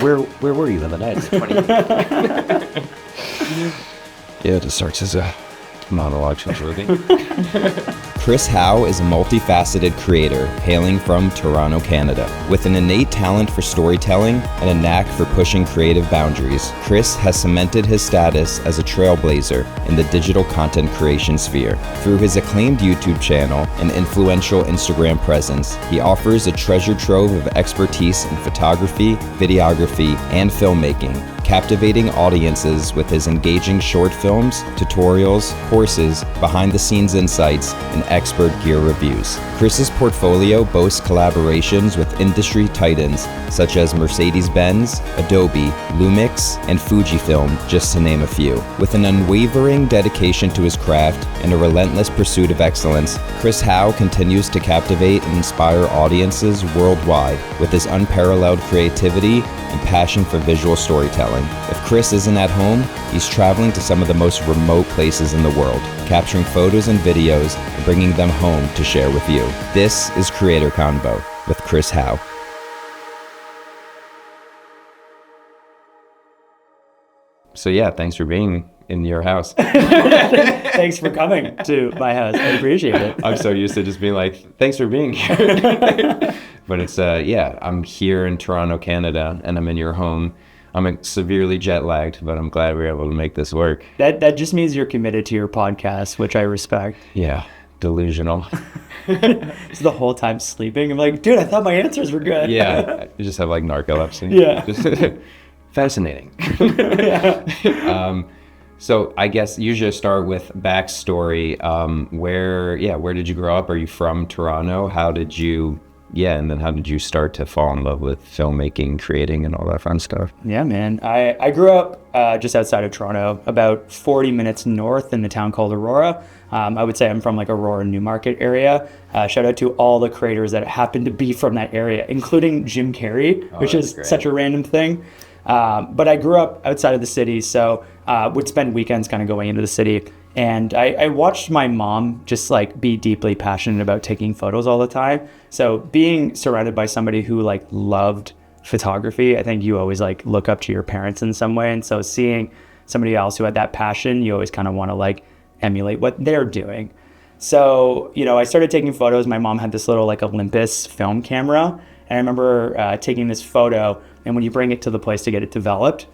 Where were you in the night? 20. Yeah, it starts as a monologue movie. Chris HAU is a multifaceted creator hailing from Toronto, Canada. With an innate talent for storytelling and a knack for pushing creative boundaries, Chris has cemented his status as a trailblazer in the digital content creation sphere. Through his acclaimed YouTube channel and influential Instagram presence, he offers a treasure trove of expertise in photography, videography, and filmmaking, captivating audiences with his engaging short films, tutorials, courses, behind-the-scenes insights, and expert gear reviews. Chris's portfolio boasts collaborations with industry titans such as Mercedes-Benz, Adobe, Lumix, and Fujifilm, just to name a few. With an unwavering dedication to his craft and a relentless pursuit of excellence, Chris HAU continues to captivate and inspire audiences worldwide with his unparalleled creativity and passion for visual storytelling. If Chris isn't at home, he's traveling to some of the most remote places in the world, capturing photos and videos and bringing them home to share with you. This is Creator Convo with Chris HAU. So yeah, thanks for being in your house. Thanks for coming to my house. I appreciate it. I'm so used to just being like, thanks for being here. But it's, I'm here in Toronto, Canada, and I'm in your home. I'm severely jet lagged, but I'm glad we were able to make this work. That just means you're committed to your podcast, which I respect. Yeah, delusional. So the whole time sleeping, I'm like, dude, I thought my answers were good. Yeah, you just have like narcolepsy. Yeah. Fascinating. So I guess usually start with backstory. Where did you grow up? Are you from Toronto? And then how did you start to fall in love with filmmaking, creating, and all that fun stuff? Yeah, man. I grew up just outside of Toronto, about 40 minutes north in the town called Aurora. I would say I'm from like Aurora, Newmarket area. Shout out to all the creators that happen to be from that area, including Jim Carrey, which is great. Such a random thing. But I grew up outside of the city, so would spend weekends kind of going into the city. And I watched my mom just like be deeply passionate about taking photos all the time. So being surrounded by somebody who like loved photography, I think you always like look up to your parents in some way. And so seeing somebody else who had that passion, you always kind of want to like emulate what they're doing. So, I started taking photos. My mom had this little like Olympus film camera. And I remember taking this photo, and when you bring it to the place to get it developed,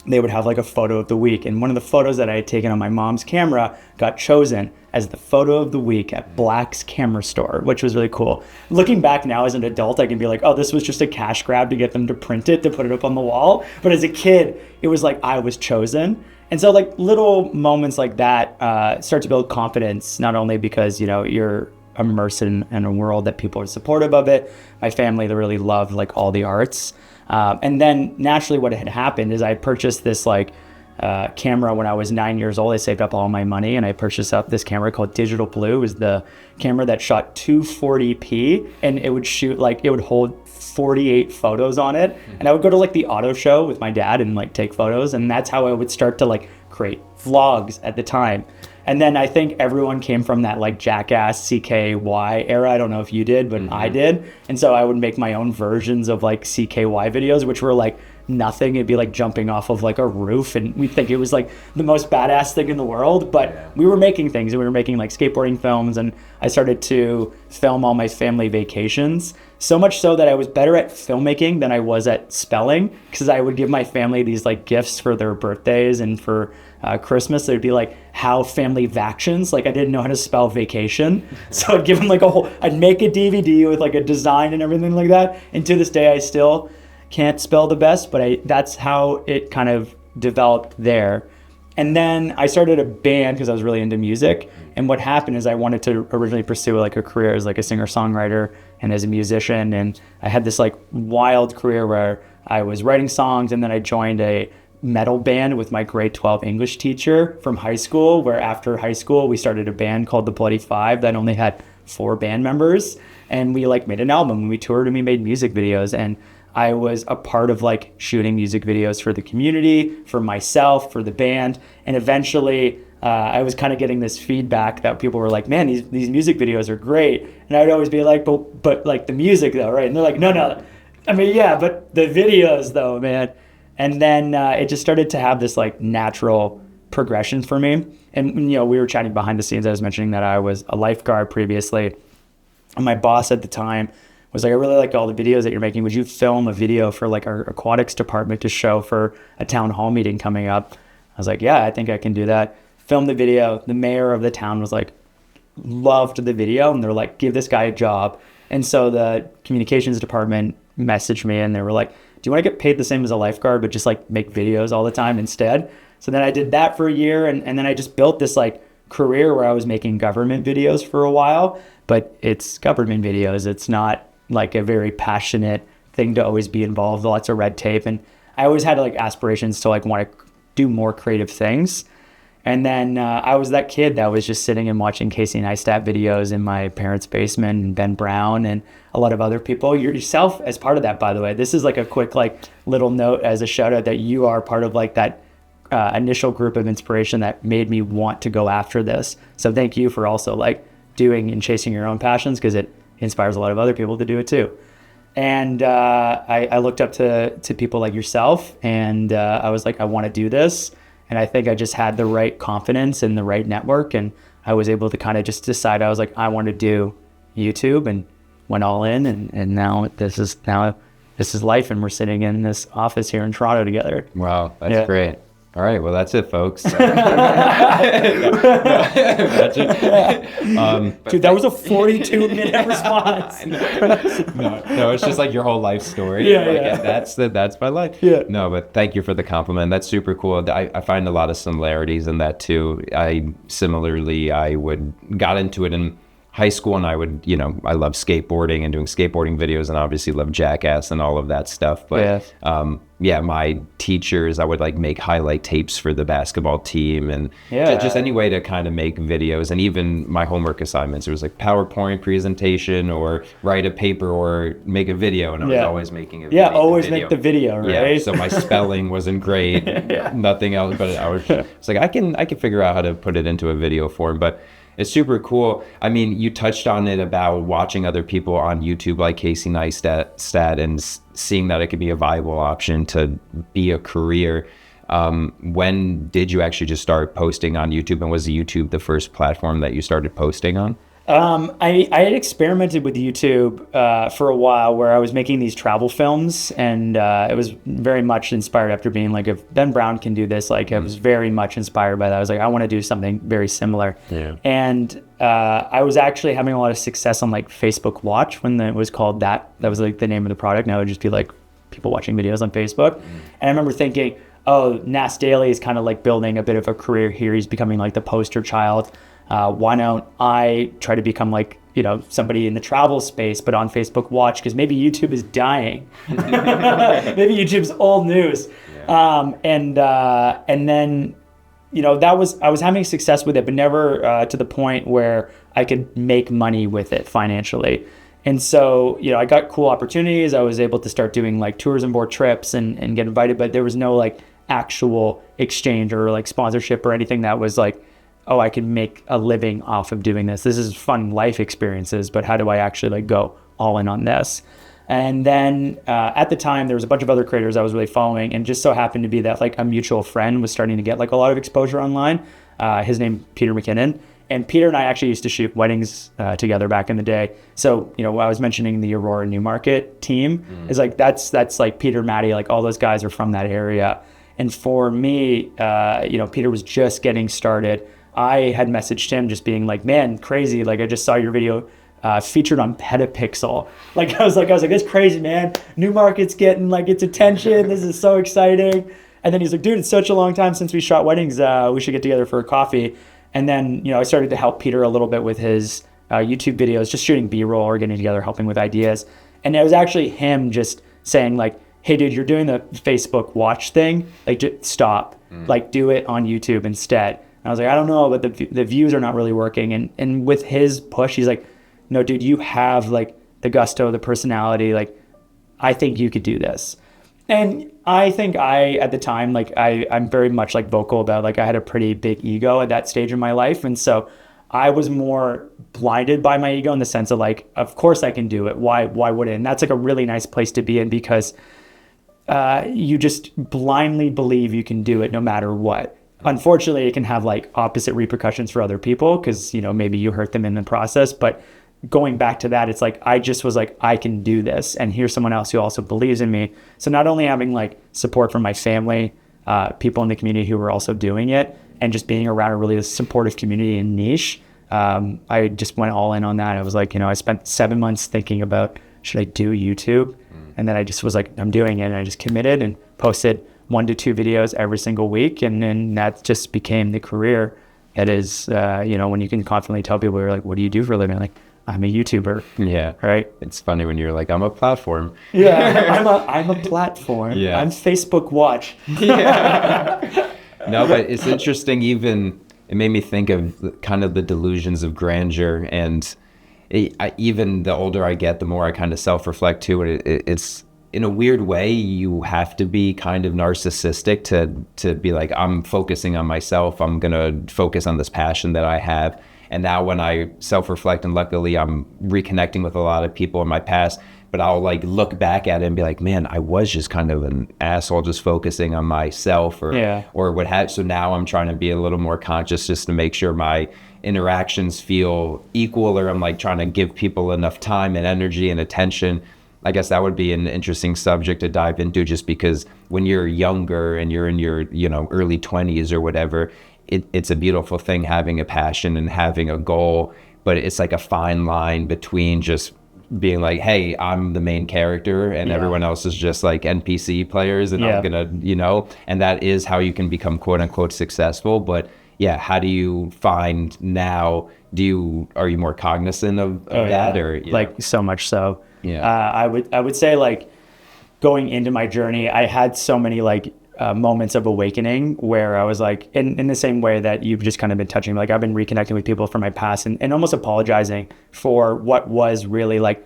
they would have like a photo of the week. And one of the photos that I had taken on my mom's camera got chosen as the photo of the week at Black's Camera Store, which was really cool. Looking back now as an adult, I can be like, oh, this was just a cash grab to get them to print it, to put it up on the wall. But as a kid, it was like I was chosen. And so like little moments like that start to build confidence, not only because, you're immersed in a world that people are supportive of it. My family, they really loved like all the arts. And then naturally what had happened is I purchased this like camera when I was 9 years old. I saved up all my money and I purchased up this camera called Digital Blue. It was the camera that shot 240p, and it would shoot like, it would hold 48 photos on it. And I would go to like the auto show with my dad and like take photos. And that's how I would start to like create vlogs at the time. And then I think everyone came from that like Jackass CKY era. I don't know if you did, but I did. And so I would make my own versions of like CKY videos, which were like nothing. It'd be like jumping off of like a roof, and we think it was like the most badass thing in the world. But we were making things, and we were making like skateboarding films, and I started to film all my family vacations. So much so that I was better at filmmaking than I was at spelling, because I would give my family these like gifts for their birthdays and for Christmas. They'd be like HAU family vactions. Like I didn't know how to spell vacation. So I'd give them like I'd make a DVD with like a design and everything like that. And to this day, I still can't spell the best, but that's how it kind of developed there. And then I started a band because I was really into music. And what happened is I wanted to originally pursue like a career as like a singer-songwriter and as a musician. And I had this like wild career where I was writing songs, and then I joined a metal band with my grade 12 English teacher from high school, where after high school we started a band called the Bloody Five that only had 4 band members. And we like made an album, and we toured, and we made music videos. And I was a part of like shooting music videos for the community, for myself, for the band. And eventually I was kind of getting this feedback that people were like, man, these music videos are great. And I would always be like, but like the music though, right? And they're like, no, I mean, yeah, but the videos though, man. And then it just started to have this like natural progression for me. And, we were chatting behind the scenes. I was mentioning that I was a lifeguard previously. And my boss at the time was like, I really like all the videos that you're making. Would you film a video for like our aquatics department to show for a town hall meeting coming up? I was like, yeah, I think I can do that. Filmed the video. The mayor of the town was like, loved the video. And they're like, give this guy a job. And so the communications department messaged me and they were like, do you want to get paid the same as a lifeguard, but just like make videos all the time instead? So then I did that for a year. And then I just built this like career where I was making government videos for a while, but it's government videos. It's not like a very passionate thing to always be involved, lots of red tape. And I always had like aspirations to like want to do more creative things. And then I was that kid that was just sitting and watching Casey Neistat videos in my parents' basement, and Ben Brown and a lot of other people. Yourself as part of that, by the way. This is like a quick like little note as a shout out that you are part of like that initial group of inspiration that made me want to go after this. So thank you for also like doing and chasing your own passions, because it inspires a lot of other people to do it too. And I looked up to people like yourself, and I was like, I want to do this. And I think I just had the right confidence and the right network, and I was able to kind of just decide. I was like, I want to do YouTube, and went all in, and now this is life, and we're sitting in this office here in Toronto together. Wow, that's great. All right, well, that's it, folks. Dude, that was a 42-minute response. No, it's just like your whole life story. That's my life. Yeah. No, but thank you for the compliment. That's super cool. I find a lot of similarities in that too. I got into it in high school, and I love skateboarding and doing skateboarding videos, and obviously love Jackass and all of that stuff. But my teachers, I would like make highlight tapes for the basketball team, and just any way to kind of make videos. And even my homework assignments, it was like PowerPoint presentation, or write a paper, or make a video. And I was always making a video. Always make the video, right? Yeah, so my spelling wasn't great, nothing else. But it's like I can figure out how to put it into a video form. But it's super cool. I mean, you touched on it about watching other people on YouTube like Casey Neistat and seeing that it could be a viable option to be a career. When did you actually just start posting on YouTube, and was YouTube the first platform that you started posting on? I had experimented with YouTube for a while, where I was making these travel films, and it was very much inspired after being like, if Ben Brown can do this, like I was very much inspired by that. I was like, I want to do something very similar. Yeah. And I was actually having a lot of success on like Facebook Watch when it was called that. That was like the name of the product. Now it would just be like people watching videos on Facebook. And I remember thinking, oh, Nas Daily is kind of like building a bit of a career here. He's becoming like the poster child. Why don't I try to become like, somebody in the travel space, but on Facebook Watch, because maybe YouTube is dying. Maybe YouTube's old news. Yeah. And then, I was having success with it, but never to the point where I could make money with it financially. And so, I got cool opportunities. I was able to start doing like tourism board trips and get invited, but there was no like actual exchange or like sponsorship or anything that was like, oh, I can make a living off of doing this. This is fun life experiences, but how do I actually like go all in on this? And then at the time, there was a bunch of other creators I was really following, and just so happened to be that like a mutual friend was starting to get like a lot of exposure online. His name, Peter McKinnon. And Peter and I actually used to shoot weddings together back in the day. So, I was mentioning the Aurora Newmarket team is like, that's like Peter, Maddie, like all those guys are from that area. And for me, Peter was just getting started. I had messaged him just being like, man, crazy. Like, I just saw your video featured on Petapixel. Like, I was like, that's crazy, man. Newmarket's getting like its attention. This is so exciting. And then he's like, dude, it's such a long time since we shot weddings. We should get together for a coffee. And then, I started to help Peter a little bit with his YouTube videos, just shooting B-roll or getting together, helping with ideas. And it was actually him just saying like, hey, dude, you're doing the Facebook Watch thing. Like, just stop. Like, do it on YouTube instead. I was like, I don't know, but the views are not really working. And with his push, he's like, no, dude, you have like the gusto, the personality. Like, I think you could do this. And I think at the time, like I'm very much like vocal about, like I had a pretty big ego at that stage in my life. And so I was more blinded by my ego in the sense of like, of course I can do it. Why wouldn't? And that's like a really nice place to be in, because you just blindly believe you can do it no matter what. Unfortunately, it can have like opposite repercussions for other people, because, you know, maybe you hurt them in the process. But going back to that, it's like, I just was like, I can do this. And here's someone else who also believes in me. So not only having like support from my family, people in the community who were also doing it, and just being around a really supportive community and niche, I just went all in on that. I was like, you know, I spent 7 months thinking about, should I do YouTube? And then I just was like, I'm doing it. And I just committed and posted 1 to 2 videos every single week. And then that just became the career. It is, you know, when you can confidently tell people, you're like, what do you do for a living? Like, I'm a YouTuber. Yeah. Right. It's funny when you're like, I'm a platform. Yeah. I'm a platform. Yeah. I'm Facebook Watch. Yeah. No, but it's interesting. Even it made me think of kind of the delusions of grandeur, and even the older I get, the more I kind of self-reflect too. And it's in a weird way, you have to be kind of narcissistic to be like, I'm focusing on myself. I'm gonna focus on this passion that I have. And now when I self-reflect, and luckily I'm reconnecting with a lot of people in my past, but I'll like look back at it and be like, man, I was just kind of an asshole, just focusing on myself or what have. So now I'm trying to be a little more conscious, just to make sure my interactions feel equal, or I'm like trying to give people enough time and energy and attention. I guess that would be an interesting subject to dive into, just because when you're younger and you're in your, you know, early 20s or whatever, it's a beautiful thing having a passion and having a goal, but it's like a fine line between just being like, hey, I'm the main character and everyone else is just like NPC players, and I'm gonna, you know, and that is how you can become quote unquote successful. But yeah, how do you find now, are you more cognizant of that? Or like so much so. Yeah. I would say, like, going into my journey, I had so many like moments of awakening where I was like, in the same way that you've just kind of been touching, like I've been reconnecting with people from my past and almost apologizing for what was really like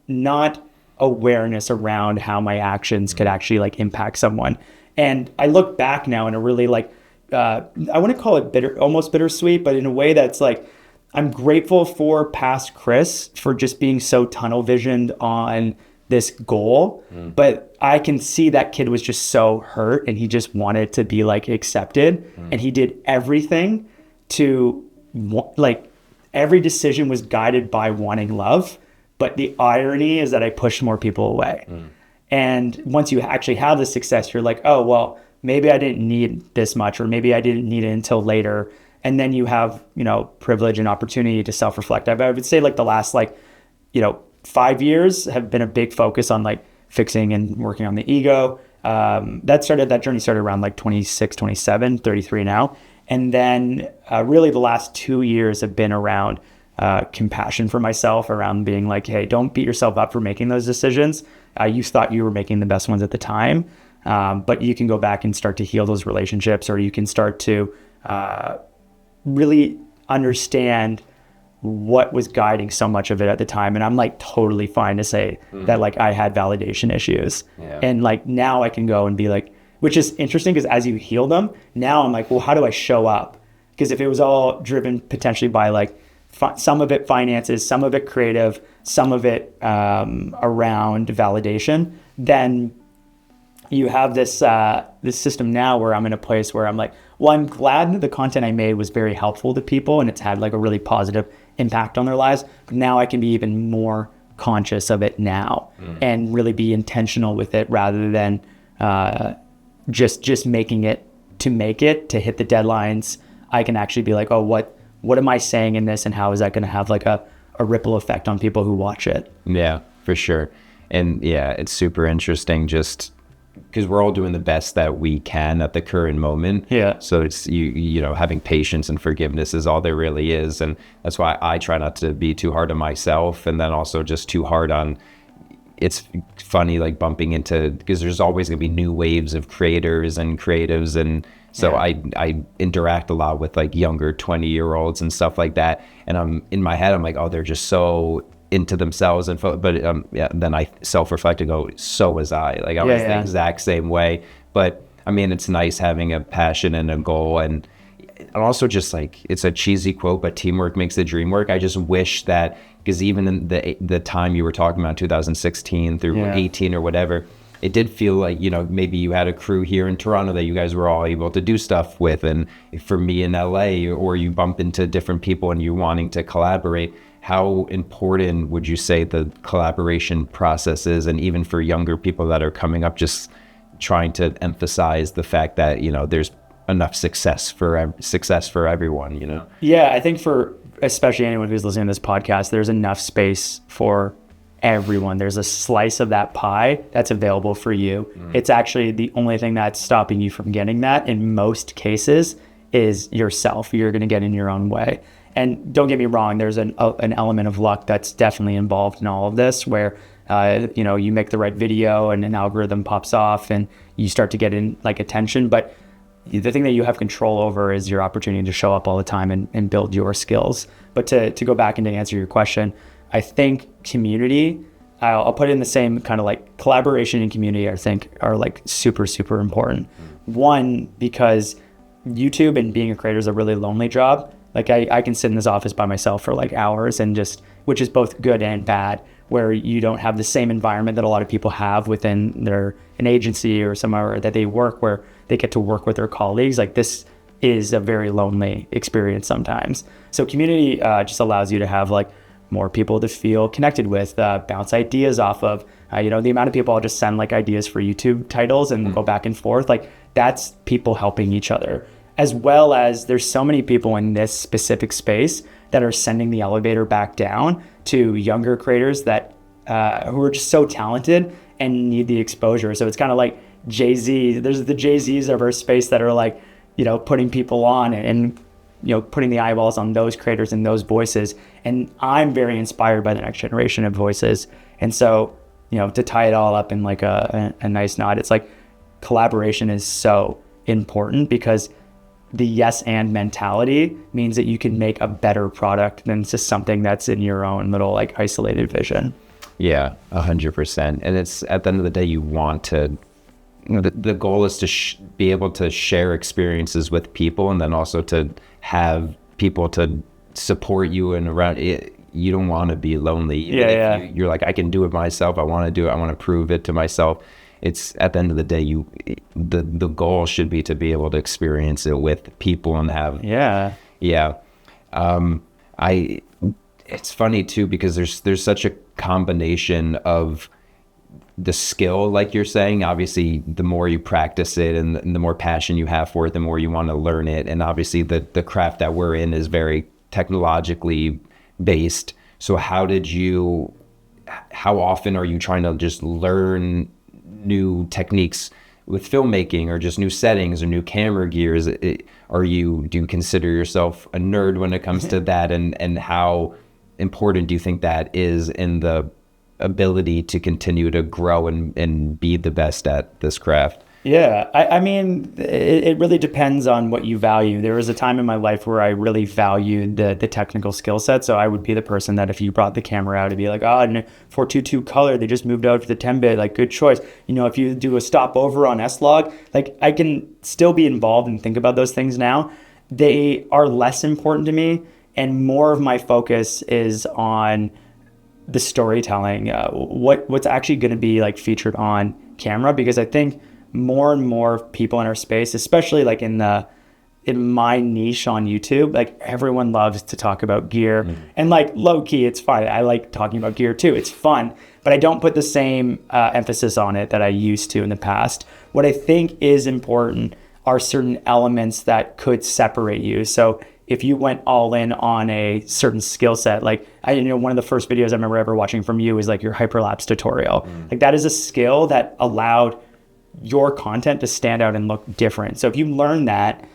not awareness around how my actions could actually like impact someone. And I look back now in a really like, I wouldn't call it almost bittersweet, but in a way that's like, I'm grateful for past Chris for just being so tunnel visioned on this goal, but I can see that kid was just so hurt and he just wanted to be like accepted, and he did everything to like, every decision was guided by wanting love. But the irony is that I pushed more people away. And once you actually have the success, you're like, oh, well, maybe I didn't need this much, or maybe I didn't need it until later. And then you have, you know, privilege and opportunity to self-reflect. I would say like the last, like, you know, 5 years have been a big focus on like fixing and working on the ego. That journey started around like 26, 27, 33 now. And then really the last 2 years have been around compassion for myself, around being like, hey, don't beat yourself up for making those decisions. You thought you were making the best ones at the time, but you can go back and start to heal those relationships, or you can start to really understand what was guiding so much of it at the time. And I'm like totally fine to say that like I had validation issues. And like now I can go and be like, which is interesting because as you heal them, now I'm like, well, how do I show up? Because if it was all driven potentially by like some of it finances, some of it creative, some of it around validation, then you have this system now where I'm in a place where I'm like, well, I'm glad the content I made was very helpful to people and it's had like a really positive impact on their lives. But now I can be even more conscious of it now and really be intentional with it, rather than just making it to hit the deadlines. I can actually be like, oh, what am I saying in this, and how is that going to have like a ripple effect on people who watch it? Yeah, for sure. And yeah, it's super interesting just because we're all doing the best that we can at the current moment. Yeah. So it's, you know, having patience and forgiveness is all there really is. And that's why I try not to be too hard on myself, and then also just too hard on, it's funny, like bumping into, because there's always going to be new waves of creators and creatives. And so I interact a lot with like younger 20-year-olds and stuff like that. And I'm in my head, I'm like, oh, they're just so into themselves. Then I self-reflect and go, so was I. Like I was the exact same way. But I mean, it's nice having a passion and a goal. And also just like, it's a cheesy quote, but teamwork makes the dream work. I just wish that, because even in the time you were talking about, 2016 through 18 or whatever, it did feel like, you know, maybe you had a crew here in Toronto that you guys were all able to do stuff with. And for me in LA, or you bump into different people and you wanting to collaborate, how important would you say the collaboration process is? And even for younger people that are coming up, just trying to emphasize the fact that, you know, there's enough success for everyone, you know? Yeah, I think for especially anyone who's listening to this podcast, there's enough space for everyone. There's a slice of that pie that's available for you. It's actually the only thing that's stopping you from getting that in most cases is yourself. You're going to get in your own way. And don't get me wrong, there's an element of luck that's definitely involved in all of this, where you know, you make the right video and an algorithm pops off and you start to get in like attention. But the thing that you have control over is your opportunity to show up all the time and build your skills. But to go back and to answer your question, I think community, I'll put it in the same kind of like collaboration and community, I think are like super, super important. One, because YouTube and being a creator is a really lonely job. Like I can sit in this office by myself for like hours and just, which is both good and bad, where you don't have the same environment that a lot of people have within an agency or somewhere that they work, where they get to work with their colleagues. Like this is a very lonely experience sometimes. So community just allows you to have like more people to feel connected with, bounce ideas off of. You know, the amount of people I'll just send like ideas for YouTube titles and go back and forth, like that's people helping each other. As well as there's so many people in this specific space that are sending the elevator back down to younger creators that who are just so talented and need the exposure. So it's kind of like Jay-Z. There's the Jay-Z's of our space that are like, you know, putting people on and you know, putting the eyeballs on those creators and those voices. And I'm very inspired by the next generation of voices. And so, you know, to tie it all up in like a nice knot, it's like collaboration is so important, because the yes and mentality means that you can make a better product than just something that's in your own little like isolated vision. Yeah, 100%. And it's at the end of the day, you want to, you know, the goal is to be able to share experiences with people, and then also to have people to support you and around it. You don't want to be lonely. You're like, I can do it myself. I want to do it. I want to prove it to myself. It's at the end of the day, the goal should be to be able to experience it with people and have. It's funny too, because there's such a combination of the skill, like you're saying. Obviously, the more you practice it and the more passion you have for it, the more you want to learn it. And obviously, the craft that we're in is very technologically based. So how often are you trying to just learn new techniques with filmmaking, or just new settings or new camera gears? Do you consider yourself a nerd when it comes to that, and how important do you think that is in the ability to continue to grow and be the best at this craft? Yeah, I mean, it really depends on what you value. There was a time in my life where I really valued the technical skill set. So I would be the person that if you brought the camera out, it'd be like, oh, 422 color, they just moved out to the 10-bit, like good choice. You know, if you do a stopover on S-Log, like I can still be involved and think about those things now. They are less important to me, and more of my focus is on the storytelling, what's actually going to be like featured on camera, because I think more and more people in our space, especially like in my niche on YouTube, like everyone loves to talk about gear. And like low key, it's fine. I like talking about gear too. It's fun, but I don't put the same emphasis on it that I used to in the past. What I think is important are certain elements that could separate you. So if you went all in on a certain skill set, like one of the first videos I remember ever watching from you is like your hyperlapse tutorial. Like that is a skill that allowed your content to stand out and look different. So if you learn that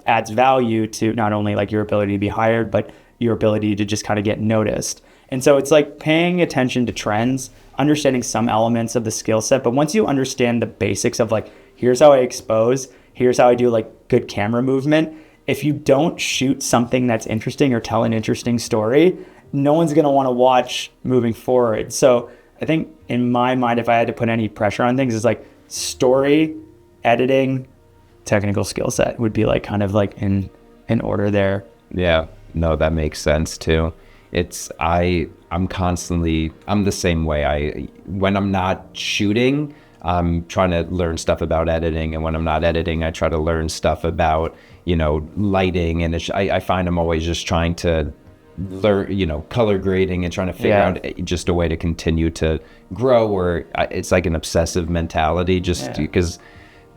adds value to not only like your ability to be hired, but your ability to just kind of get noticed. And so it's like paying attention to trends, understanding some elements of the skill set. But once you understand the basics of like, here's how I expose, here's how I do like good camera movement. If you don't shoot something that's interesting or tell an interesting story, no one's going to want to watch moving forward. So I think in my mind, if I had to put any pressure on things, it's like story, editing, technical skill set would be like kind of like in in order there. Yeah, no, that makes sense too. I'm the same way. When I'm not shooting, I'm trying to learn stuff about editing, and when I'm not editing, I try to learn stuff about, lighting, and I find I'm always just trying to learn, color grading, and trying to figure out just a way to continue to grow, or it's like an obsessive mentality just because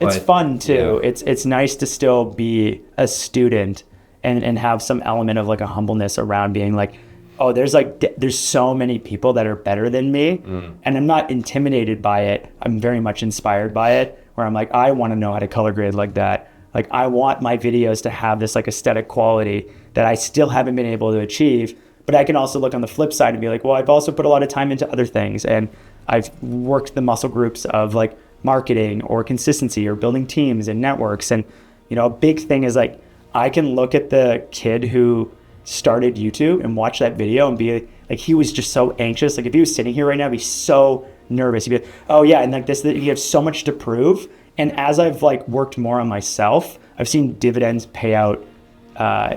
it's fun too. It's nice to still be a student and have some element of like a humbleness around being like, oh, there's so many people that are better than me, and I'm not intimidated by it. I'm very much inspired by it, where I'm like, I want to know how to color grade like that. Like, I want my videos to have this like aesthetic quality that I still haven't been able to achieve. But I can also look on the flip side and be like, well, I've also put a lot of time into other things, and I've worked the muscle groups of like marketing or consistency or building teams and networks. And, a big thing is like, I can look at the kid who started YouTube and watch that video and be like, he was just so anxious. Like, if he was sitting here right now, he'd be so nervous. He'd be like, oh yeah, and like this, he has so much to prove. And as I've like worked more on myself, I've seen dividends pay out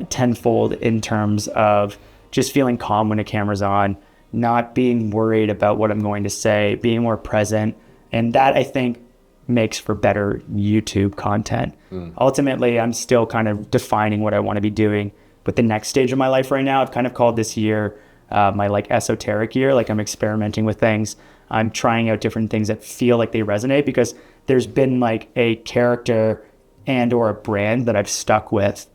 tenfold in terms of just feeling calm when a camera's on, not being worried about what I'm going to say, being more present. And that, I think, makes for better YouTube content. Ultimately, I'm still kind of defining what I want to be doing with the next stage of my life right now. I've kind of called this year my like esoteric year. Like, I'm experimenting with things. I'm trying out different things that feel like they resonate, because there's been like a character and or a brand that I've stuck with.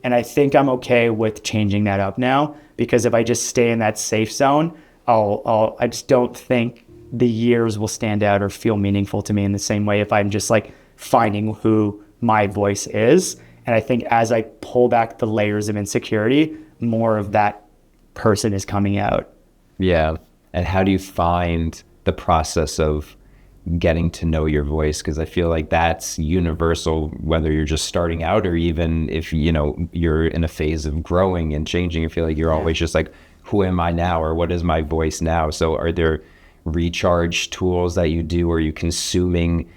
And I think I'm okay with changing that up now, because if I just stay in that safe zone, I just don't think the years will stand out or feel meaningful to me in the same way if I'm just like finding who my voice is. And I think as I pull back the layers of insecurity, more of that person is coming out. Yeah. And how do you find the process of getting to know your voice? Because I feel like that's universal, whether you're just starting out or even if you're in a phase of growing and changing. I feel like you're always just like, who am I now, or what is my voice now? So are there recharge tools that you do? Or are you consuming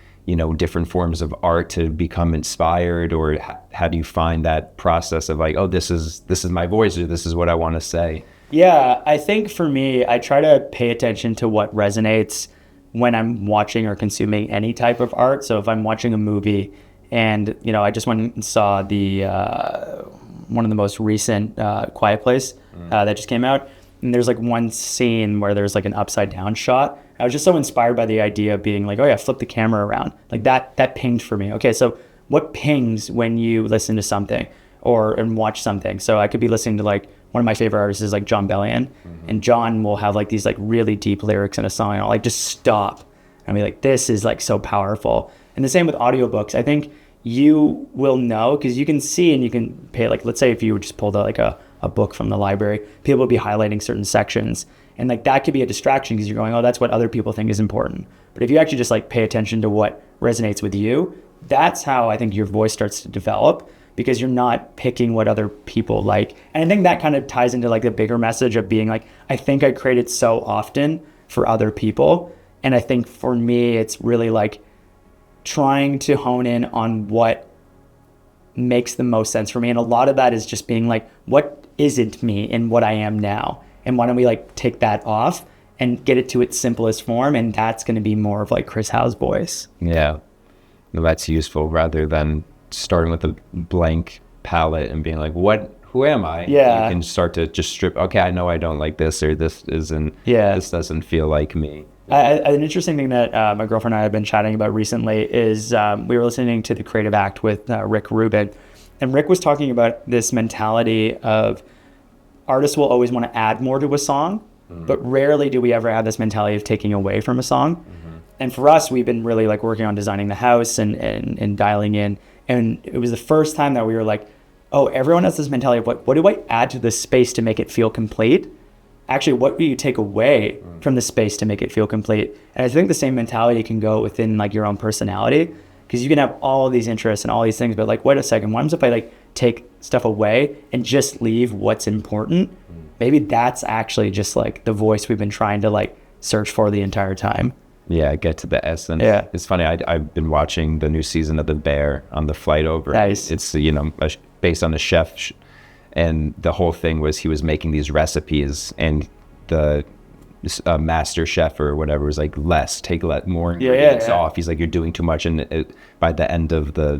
different forms of art to become inspired? Or how do you find that process of like, oh, this is my voice, or this is what I want to say? Yeah, I think for me, I try to pay attention to what resonates when I'm watching or consuming any type of art. So if I'm watching a movie and, I just went and saw the one of the most recent Quiet Place that just came out. And there's like one scene where there's like an upside down shot. I was just so inspired by the idea of being like, oh yeah, flip the camera around. Like that pinged for me. Okay, so what pings when you listen to something and watch something? So I could be listening to like, one of my favorite artists is like John Bellion, and John will have like these like really deep lyrics in a song, and I'll like just stop and be like, this is like so powerful. And the same with audiobooks. I think you will know, because you can see and you can pay, like, let's say if you just pulled out like a book from the library, people will be highlighting certain sections, and like that could be a distraction because you're going, oh, that's what other people think is important. But if you actually just like pay attention to what resonates with you, that's how I think your voice starts to develop, because you're not picking what other people like. And I think that kind of ties into like the bigger message of being like, I think I create it so often for other people. And I think for me, it's really like trying to hone in on what makes the most sense for me. And a lot of that is just being like, what isn't me and what I am now? And why don't we like take that off and get it to its simplest form? And that's going to be more of like Chris HAU's voice. Yeah, well, that's useful, rather than starting with a blank palette and being like, who am I? Yeah. You can start to just strip, okay, I know I don't like this, or this doesn't feel like me. An interesting thing that my girlfriend and I have been chatting about recently is we were listening to The Creative Act with Rick Rubin, and Rick was talking about this mentality of artists will always want to add more to a song, but rarely do we ever have this mentality of taking away from a song. And for us, we've been really like working on designing the house and dialing in. And it was the first time that we were like, oh, everyone has this mentality of what do I add to this space to make it feel complete? Actually, what do you take away from the space to make it feel complete? And I think the same mentality can go within like your own personality, because you can have all these interests and all these things, but like, wait a second, what if I like take stuff away and just leave what's important? Maybe that's actually just like the voice we've been trying to like search for the entire time. Yeah, get to the essence. Yeah. It's funny, I've been watching the new season of The Bear on the flight over. Nice. It's, based on a chef, and the whole thing was he was making these recipes, and the master chef or whatever was like, take more ingredients off. He's like, you're doing too much, and by the end of the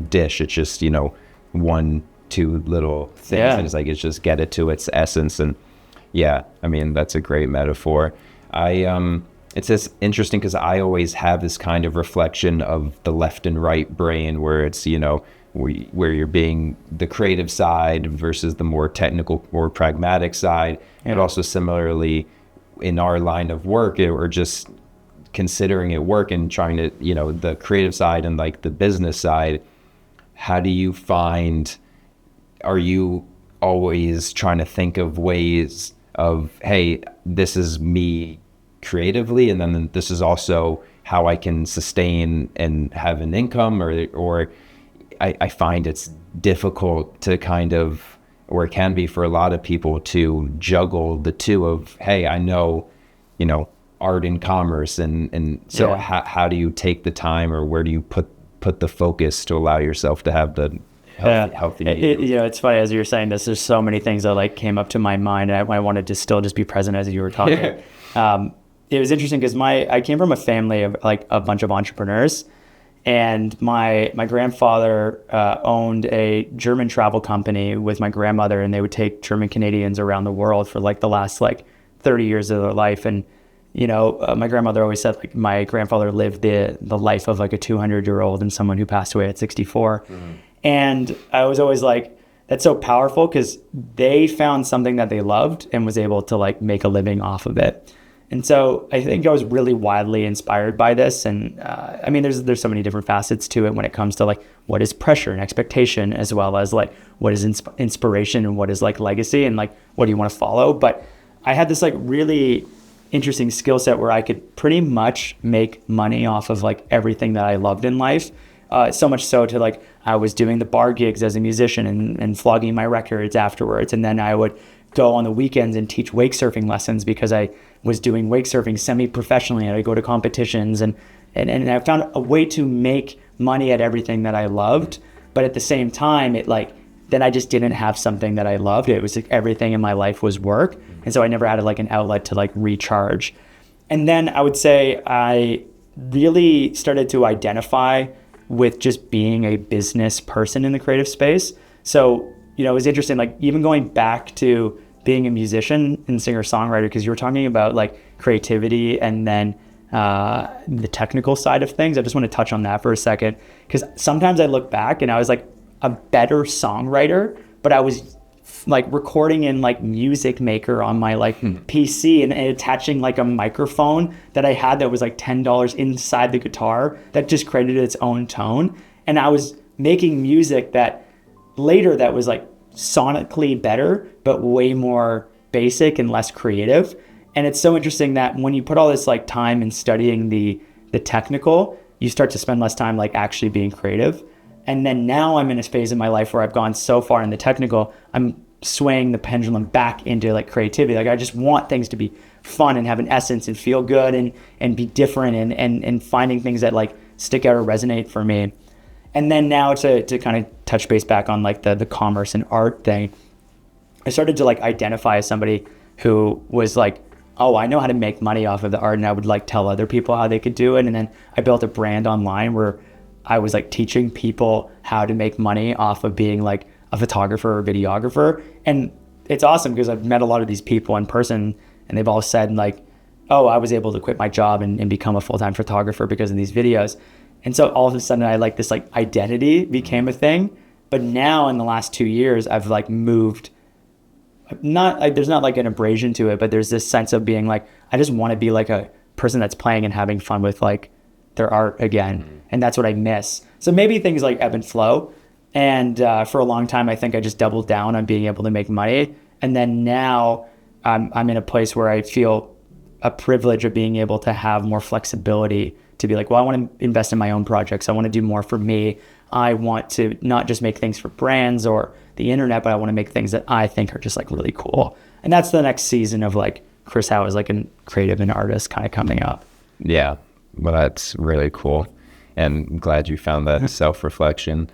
dish, it's just 1-2 little things, and it's like, it's just get it to its essence. And yeah, I mean, that's a great metaphor. It's just interesting because I always have this kind of reflection of the left and right brain, where it's where you're being the creative side versus the more technical, more pragmatic side. But also similarly in our line of work, we're just considering it work and trying to, the creative side and like the business side. How do you find, are you always trying to think of ways of, hey, this is me creatively, and then this is also how I can sustain and have an income, or I find it's difficult to kind of, or it can be for a lot of people, to juggle the two of, hey, I know, art and commerce, and so how do you take the time, or where do you put the focus to allow yourself to have the healthy it's funny, as you were saying this, there's so many things that like came up to my mind, and I wanted to still just be present as you were talking. It was interesting because I came from a family of like a bunch of entrepreneurs, and my grandfather owned a German travel company with my grandmother, and they would take German Canadians around the world for like the last like 30 years of their life. And my grandmother always said like my grandfather lived the life of like a 200-year-old and someone who passed away at 64. And I was always like, that's so powerful, because they found something that they loved and was able to like make a living off of it. And so I think I was really wildly inspired by this. And I mean, there's so many different facets to it when it comes to like, what is pressure and expectation, as well as like, what is inspiration, and what is like legacy, and like, what do you want to follow? But I had this like really interesting skill set where I could pretty much make money off of like everything that I loved in life. So much so to like, I was doing the bar gigs as a musician and flogging my records afterwards. And then I would go on the weekends and teach wake surfing lessons, because I was doing wake surfing semi-professionally, and I go to competitions, and I found a way to make money at everything that I loved. But at the same time, then I just didn't have something that I loved. It was like everything in my life was work. And so I never had like an outlet to like recharge. And then I would say I really started to identify with just being a business person in the creative space. So, it was interesting, like even going back to being a musician and singer-songwriter, because you were talking about like creativity and then the technical side of things. I just want to touch on that for a second, because sometimes I look back and I was like a better songwriter, but I was like recording in like Music Maker on my like PC and attaching like a microphone that I had that was like $10 inside the guitar that just created its own tone. And I was making music that was like sonically better, but way more basic and less creative. And it's so interesting that when you put all this like time in studying the technical, you start to spend less time like actually being creative. And then now I'm in a phase in my life where I've gone so far in the technical, I'm swaying the pendulum back into like creativity. Like I just want things to be fun and have an essence and feel good and be different and finding things that like stick out or resonate for me. And then now to kind of touch base back on like the commerce and art thing, I started to like identify as somebody who was like, oh, I know how to make money off of the art, and I would like tell other people how they could do it. And then I built a brand online where I was like teaching people how to make money off of being like a photographer or videographer. And it's awesome because I've met a lot of these people in person, and they've all said like, oh, I was able to quit my job and become a full-time photographer because of these videos. And so all of a sudden I like this like identity became a thing. But now in the last 2 years, I've like moved, not like there's not like an abrasion to it, but there's this sense of being like, I just want to be like a person that's playing and having fun with like their art again. And that's what I miss. So maybe things like ebb and flow. And for a long time, I think I just doubled down on being able to make money. And then now I'm in a place where I feel a privilege of being able to have more flexibility to be like, well, I want to invest in my own projects. I want to do more for me. I want to not just make things for brands or the internet, but I want to make things that I think are just like really cool. And that's the next season of like Chris HAU as like a creative and artist kind of coming up. Yeah, well, that's really cool. And I'm glad you found that self-reflection.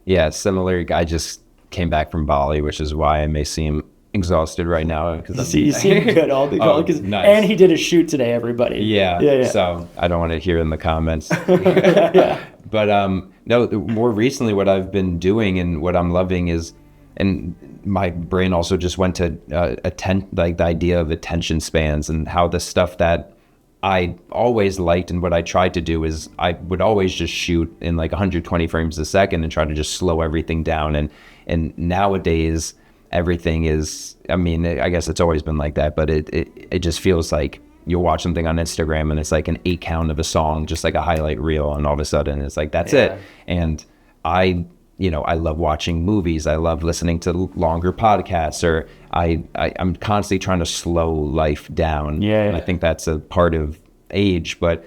Yeah, similar. I just came back from Bali, which is why I may seem exhausted right now. Because You seem good all the Oh, cause, nice. And he did a shoot today, everybody. Yeah. So I don't want to hear in the comments. Yeah. But no, more recently, what I've been doing and what I'm loving is, and my brain also just went to like the idea of attention spans and how the stuff that I always liked and what I tried to do is I would always just shoot in like 120 frames a second and try to just slow everything down. And nowadays everything is, I mean, I guess it's always been like that, but it just feels like you'll watch something on Instagram and it's like an 8 count of a song, just like a highlight reel, and all of a sudden it's like that's it. And I love watching movies. I love listening to longer podcasts, or I'm constantly trying to slow life down. And I think that's a part of age, but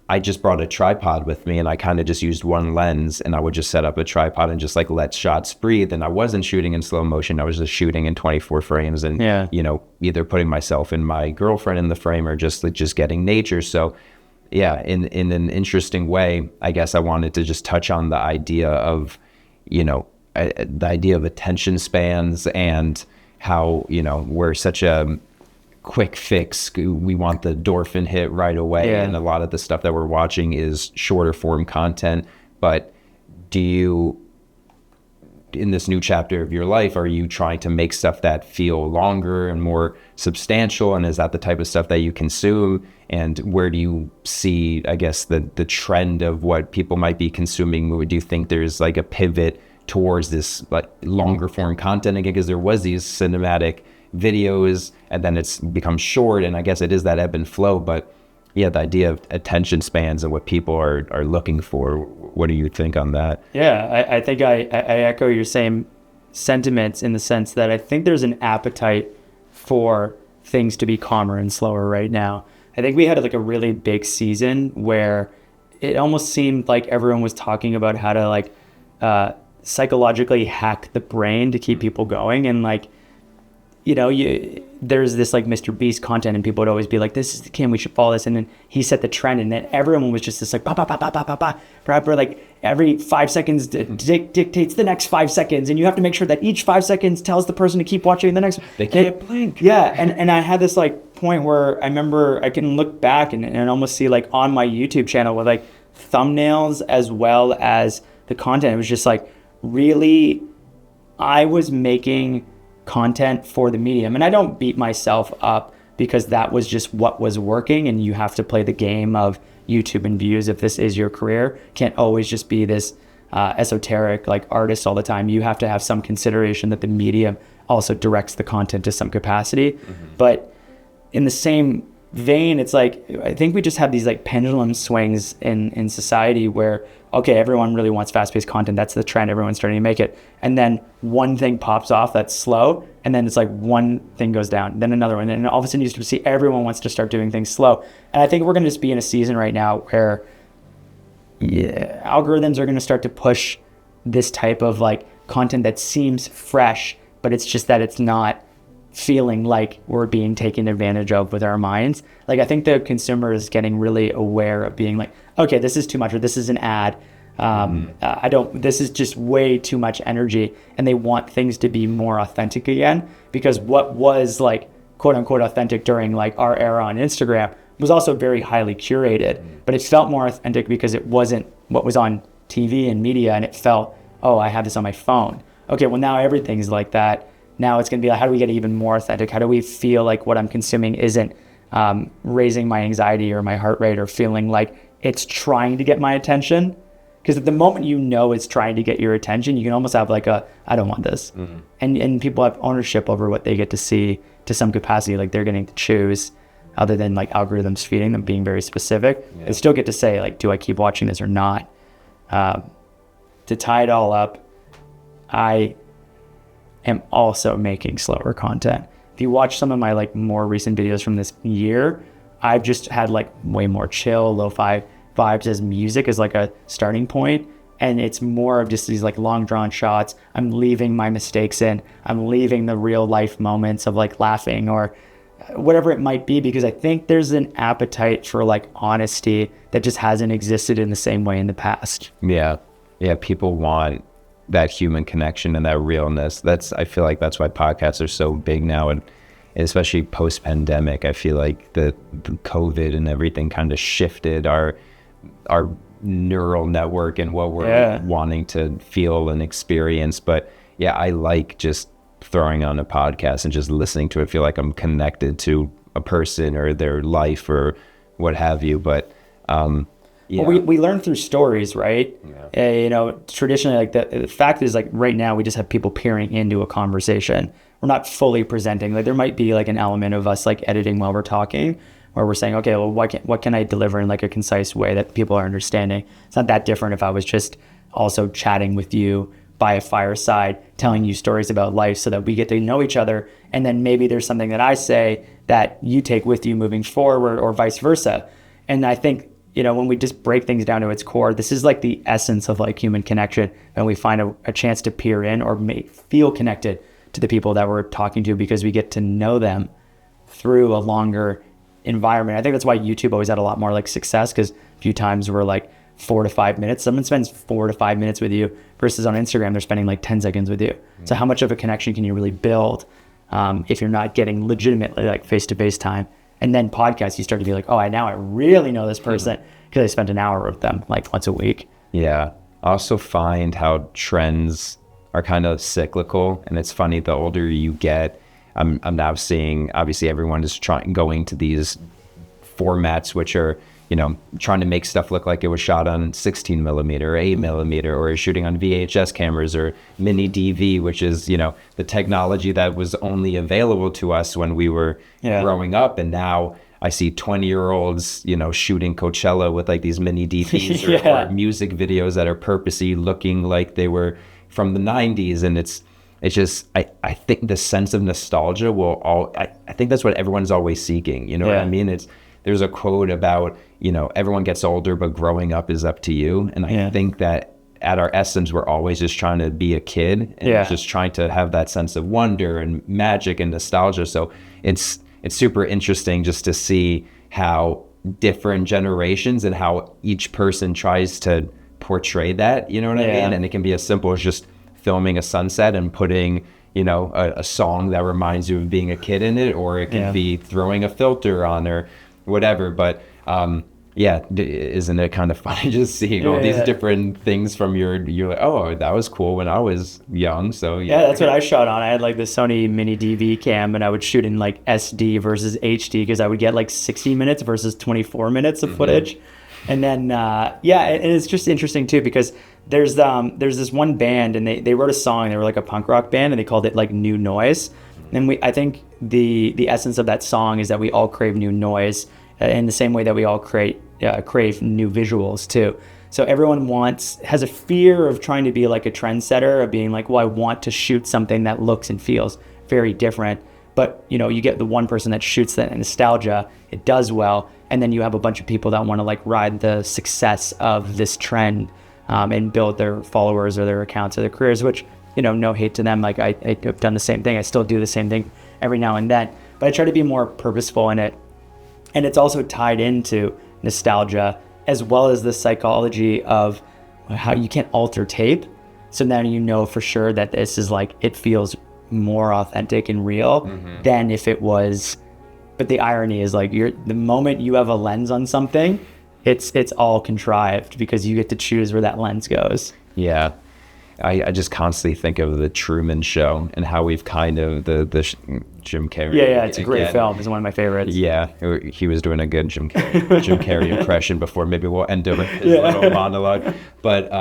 I just brought a tripod with me, and I kind of just used one lens, and I would just set up a tripod and just like let shots breathe. And I wasn't shooting in slow motion. I was just shooting in 24 frames and, either putting myself and my girlfriend in the frame or just getting nature. So yeah, in an interesting way, I guess I wanted to just touch on the idea of, the idea of attention spans and how, we're such a quick fix. We want the endorphin hit right away. And a lot of the stuff that we're watching is shorter form content. But in this new chapter of your life, are you trying to make stuff that feel longer and more substantial? And is that the type of stuff that you consume? And where do you see, I guess, the trend of what people might be consuming? Do you think there's like a pivot towards this like longer form content again? Because there was these cinematic videos and then it's become short, and I guess it is that ebb and flow. But yeah, the idea of attention spans and what people are looking for. What do you think on that? Yeah, I think I echo your same sentiments in the sense that I think there's an appetite for things to be calmer and slower right now. I think we had like a really big season where it almost seemed like everyone was talking about how to like psychologically hack the brain to keep people going. And like, there's this like Mr. Beast content, and people would always be like, this is the Kim, we should follow this. And then he set the trend, and then everyone was just this like, ba, ba, ba, ba, ba, ba, ba. Forever, like every 5 seconds dictates the next 5 seconds. And you have to make sure that each 5 seconds tells the person to keep watching the next. They can't blink. Yeah. And I had this like point where I remember I can look back and almost see like on my YouTube channel with like thumbnails as well as the content. It was just like, really, I was making content for the medium, and I don't beat myself up because that was just what was working, and you have to play the game of YouTube and views if this is your career. Can't always just be this esoteric like artist all the time. You have to have some consideration that the medium also directs the content to some capacity. But in the same vein, it's like I think we just have these like pendulum swings in society where, okay, everyone really wants fast-paced content. That's the trend. Everyone's starting to make it. And then one thing pops off that's slow, and then it's like one thing goes down, then another one. And all of a sudden you just see everyone wants to start doing things slow. And I think we're going to just be in a season right now where algorithms are going to start to push this type of like content that seems fresh, but it's just that it's not feeling like we're being taken advantage of with our minds. Like I think the consumer is getting really aware of being like, okay, this is too much, or this is an ad. This is just way too much energy, and they want things to be more authentic again, because what was like quote unquote authentic during like our era on Instagram was also very highly curated, but it felt more authentic because it wasn't what was on TV and media, and it felt, oh, I have this on my phone. Okay, well now everything's like that. Now it's going to be like, how do we get even more authentic? How do we feel like what I'm consuming isn't raising my anxiety or my heart rate or feeling like it's trying to get my attention? Because at the moment it's trying to get your attention, you can almost have like I don't want this. And people have ownership over what they get to see to some capacity. Like they're getting to choose, other than like algorithms feeding them, being very specific. Yeah. They still get to say like, do I keep watching this or not? To tie it all up, I am also making slower content. If you watch some of my like more recent videos from this year, I've just had like way more chill, lo-fi vibes as music as like a starting point. And it's more of just these like long drawn shots. I'm leaving my mistakes in. I'm leaving the real life moments of like laughing or whatever it might be, because I think there's an appetite for like honesty that just hasn't existed in the same way in the past. Yeah. Yeah, people want that human connection and that realness. I feel like that's why podcasts are so big now, and especially post-pandemic. I feel like the COVID and everything kind of shifted our neural network and what we're wanting to feel and experience. But yeah, I like just throwing on a podcast and just listening to it, feel like I'm connected to a person or their life or what have you. But well, we learn through stories, right? Traditionally, like the fact is, like right now we just have people peering into a conversation. We're not fully presenting. Like there might be like an element of us like editing while we're talking, where we're saying, okay, well, what can I deliver in like a concise way that people are understanding? It's not that different if I was just also chatting with you by a fireside, telling you stories about life so that we get to know each other. And then maybe there's something that I say that you take with you moving forward, or vice versa. And I think, when we just break things down to its core, this is like the essence of like human connection. And we find a chance to peer in or feel connected to the people that we're talking to, because we get to know them through a longer environment. I think that's why YouTube always had a lot more like success, because a few times we're like 4 to 5 minutes. Someone spends 4 to 5 minutes with you versus on Instagram, they're spending like 10 seconds with you. So how much of a connection can you really build if you're not getting legitimately like face-to-face time? And then podcasts, you start to be like, oh, now I really know this person because I spent an hour with them like once a week. Yeah. I also find how trends are kind of cyclical. And it's funny, the older you get, I'm now seeing, obviously everyone is going to these formats, which are, trying to make stuff look like it was shot on 16 millimeter or 8 millimeter, or shooting on VHS cameras or mini DV, which is, the technology that was only available to us when we were growing up. And now I see 20-year-olds, shooting Coachella with like these mini DVs or music videos that are purposely looking like they were from the 90s. And it's just, I think the sense of nostalgia I think that's what everyone's always seeking. You know what I mean? There's a quote about, everyone gets older, but growing up is up to you. And I think that at our essence, we're always just trying to be a kid and just trying to have that sense of wonder and magic and nostalgia. So it's super interesting just to see how different generations and how each person tries to portray that, you know what I mean? And it can be as simple as just filming a sunset and putting, a song that reminds you of being a kid in it, or it could be throwing a filter on or whatever. But isn't it kind of funny just seeing all these different things from you're like, oh, that was cool when I was young. So that's what I shot on. I had like the Sony mini DV cam, and I would shoot in like SD versus HD, because I would get like 60 minutes versus 24 minutes of footage. And then and it's just interesting too, because there's this one band, and they wrote a song. They were like a punk rock band, and they called it like New Noise. And I think the essence of that song is that we all crave new noise, in the same way that we all crave new visuals too. So everyone has a fear of trying to be like a trendsetter, of being like, well, I want to shoot something that looks and feels very different. But you get the one person that shoots that nostalgia, it does well, and then you have a bunch of people that want to like ride the success of this trend and build their followers or their accounts or their careers, which, no hate to them. Like I've done the same thing. I still do the same thing every now and then, but I try to be more purposeful in it. And it's also tied into nostalgia, as well as the psychology of how you can't alter tape. So now for sure that this is like, it feels more authentic and real than if it was. But the irony is like, the moment you have a lens on something, it's all contrived, because you get to choose where that lens goes. Yeah. I just constantly think of the Truman Show and how we've kind of the Jim Carrey. Yeah, it's a great film. It's one of my favorites. Yeah, he was doing a good Jim Carrey impression before. Maybe we'll end it with his little monologue. But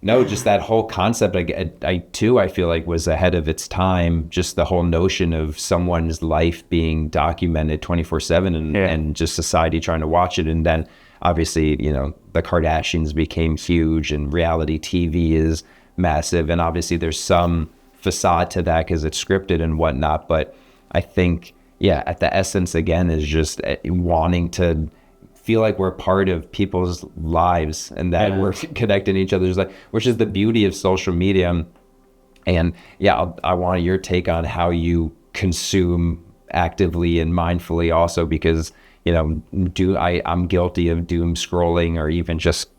no, just that whole concept, I feel like was ahead of its time. Just the whole notion of someone's life being documented 24/7 and just society trying to watch it. And then obviously, the Kardashians became huge, and reality TV is massive, and obviously there's some facade to that because it's scripted and whatnot, but I think at the essence again is just wanting to feel like we're part of people's lives and that we're connected to each other's life, which is the beauty of social media. And I want your take on how you consume actively and mindfully also, because I'm guilty of doom scrolling, or even just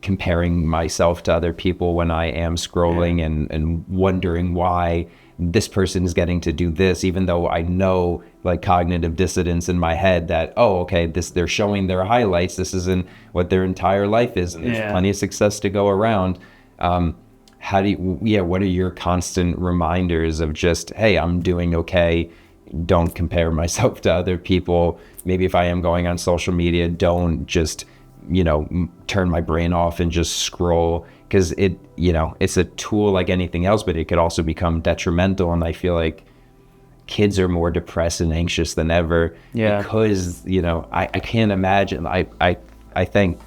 comparing myself to other people when I am scrolling and wondering why this person is getting to do this, even though I know, like, cognitive dissonance in my head that, oh, okay, they're showing their highlights. This isn't what their entire life is, and there's plenty of success to go around. How do you, what are your constant reminders of just, hey, I'm doing okay. Don't compare myself to other people. Maybe if I am going on social media, don't just, turn my brain off and just scroll, because it's a tool like anything else, but it could also become detrimental. And I feel like kids are more depressed and anxious than ever because, I can't imagine. I thank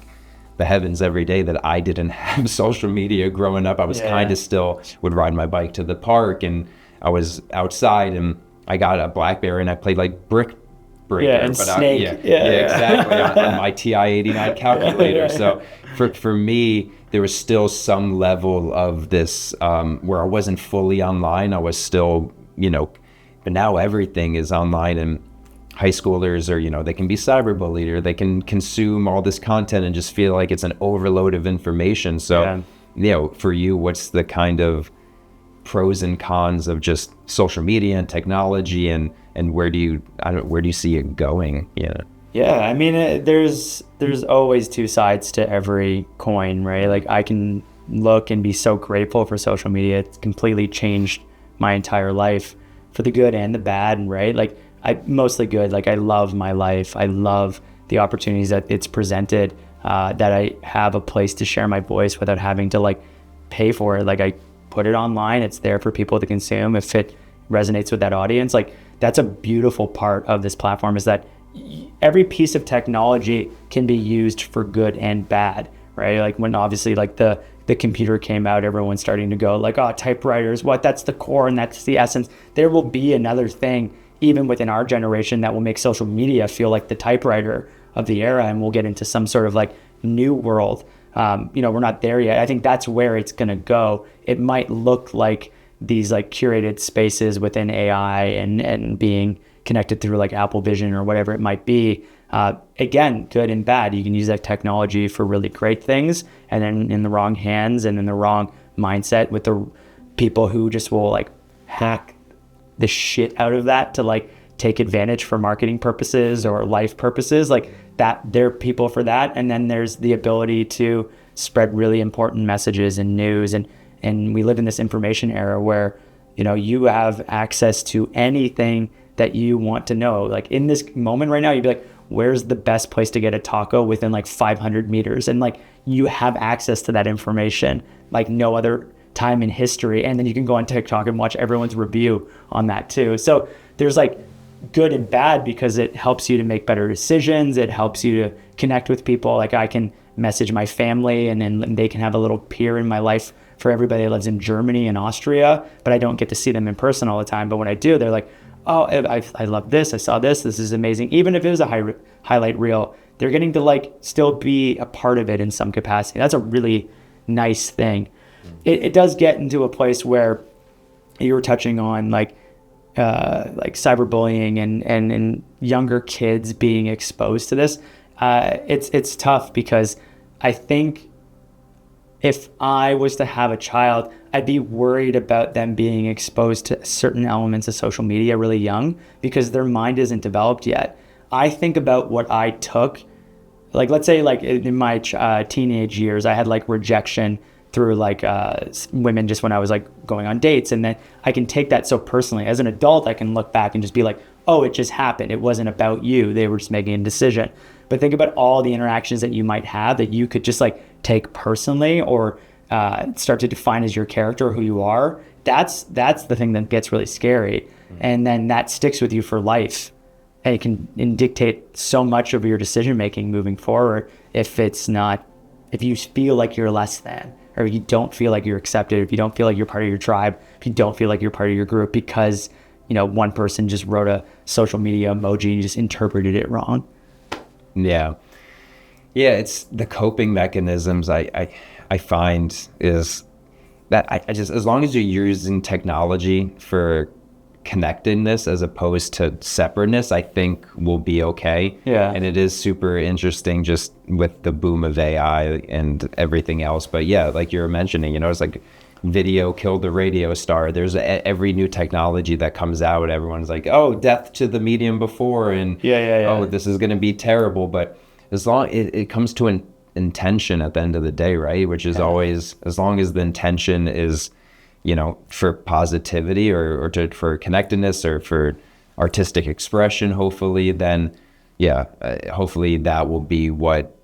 the heavens every day that I didn't have social media growing up. I was kind of still would ride my bike to the park, and I was outside, and I got a BlackBerry and I played like Brick Breaker, and Snake. Exactly, on my TI-89 calculator. So for me, there was still some level of this where I wasn't fully online. I was still, but now everything is online, and high schoolers are, they can be cyberbullied, or they can consume all this content and just feel like it's an overload of information. So, for you, what's the kind of pros and cons of just social media and technology, and where do you see it going? I mean, there's always two sides to every coin, right? Like, I can look and be so grateful for social media. It's completely changed my entire life for the good and the bad, right? Like, mostly good. Like, I love my life. I love the opportunities that it's presented, that I have a place to share my voice without having to like pay for it. Like, I put it online, it's there for people to consume if it resonates with that audience. Like, that's a beautiful part of this platform, is that every piece of technology can be used for good and bad, right? Like, when obviously like the computer came out, everyone's starting to go like, oh, typewriters, that's the core and that's the essence. There will be another thing even within our generation that will make social media feel like the typewriter of the era, and we'll get into some sort of like new world. We're not there yet. I think that's where it's going to go. It might look like these like curated spaces within AI and being connected through like Apple Vision or whatever it might be. Again, good and bad. You can use that technology for really great things, and then in the wrong hands and in the wrong mindset with the people who just will like hack the shit out of that to like take advantage for marketing purposes or life purposes, like that. There are people for that. And then there's the ability to spread really important messages and news, and we live in this information era where you have access to anything that you want to know. Like, in this moment right now, you'd be like, where's the best place to get a taco within like 500 meters? And like, you have access to that information like no other time in history. And then you can go on TikTok and watch everyone's review on that too. So there's like good and bad, because it helps you to make better decisions. It helps you to connect with people. Like, I can message my family, and then they can have a little peer in my life for everybody that lives in Germany and Austria, but I don't get to see them in person all the time. But when I do, they're like, oh, I love this. I saw this. This is amazing. Even if it was a highlight reel, they're getting to like still be a part of it in some capacity. That's a really nice thing. It does get into a place where you were touching on like cyberbullying and younger kids being exposed to this. It's tough, because I think if I was to have a child, I'd be worried about them being exposed to certain elements of social media really young, because their mind isn't developed yet. I think about what I took, like, let's say like in my teenage years, I had like rejection through like women just when I was like going on dates. And then I can take that so personally. As an adult, I can look back and just be like, oh, it just happened. It wasn't about you. They were just making a decision. But think about all the interactions that you might have that you could just like take personally, or start to define as your character or who you are. That's the thing that gets really scary. And then that sticks with you for life. And it can dictate so much of your decision making moving forward if you feel like you're less than, or you don't feel like you're accepted, if you don't feel like you're part of your tribe, if you don't feel like you're part of your group because one person just wrote a social media emoji and you just interpreted it wrong. Yeah, it's the coping mechanisms I find is that I just, as long as you're using technology for connectedness as opposed to separateness, I think will be okay. Yeah. And it is super interesting just with the boom of AI and everything else. But yeah, like you were mentioning, it's like video killed the radio star. There's every new technology that comes out, everyone's like, oh, death to the medium before, and oh, this is going to be terrible. But as long it comes to an intention at the end of the day, right? Which is always, as long as the intention is, for positivity or for connectedness or for artistic expression, hopefully, then hopefully that will be what